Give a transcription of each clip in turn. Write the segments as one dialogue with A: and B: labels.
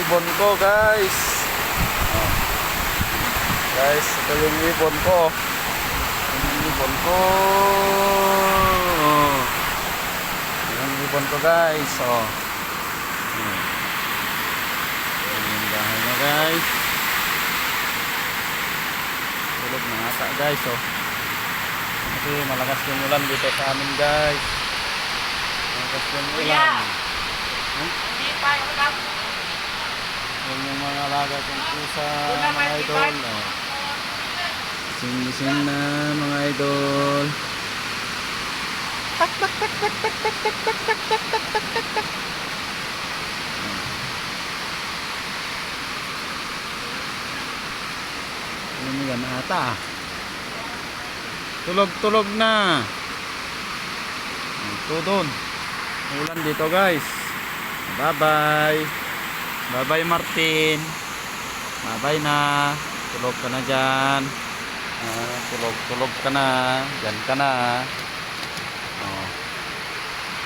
A: ibon ko, guys. Oh. Guys, ito yung ibon ko. Yung ibon ko. Oh. Yung ibon ko, guys. Oh. Yung bahay na, guys. Tulog na ata, guys. Oh. Kasi malakas yung ulan dito sa amin, guys. Malakas yung ulan.
B: Hindi pa, ulam.
A: Yan yung mga alaga kong pusa, mga idol. Oh. Gising-gising na, mga idol. Tak tak tak tak tak tak tak tak tak tak tak tak tak tak. Ano yan ata? Tulog-tulog na. Ito doon. Ulan dito, guys. Bye-bye. Bye-bye, Martin. Bye-bye na. Tulog ka na dyan. Tulog ka na. Dyan ka na. Oh.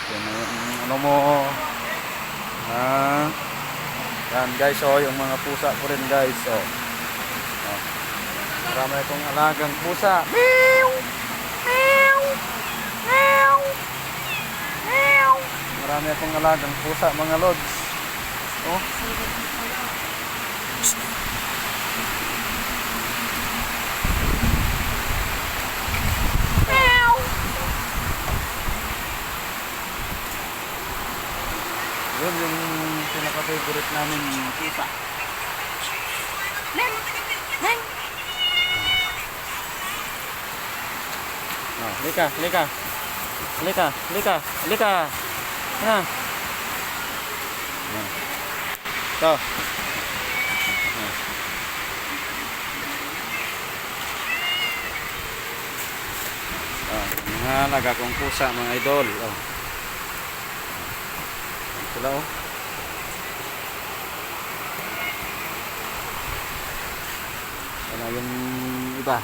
A: Yan na yung ano mo. Yan, guys. Oh, yung mga pusa ko rin, guys. Oh. Oh. Marami akong alagang pusa. Meow! Meow! Meow! Meow! Marami akong alagang pusa, mga lods. Oh. Meow! Yun yung pinaka-favorite namin pusa. Len! Len! Oh, lika, lika. Lika, lika, lika. Ha. Ito. Mga alaga kong pusa, mga idol. Oh. Sila, oh. Ano yung iba?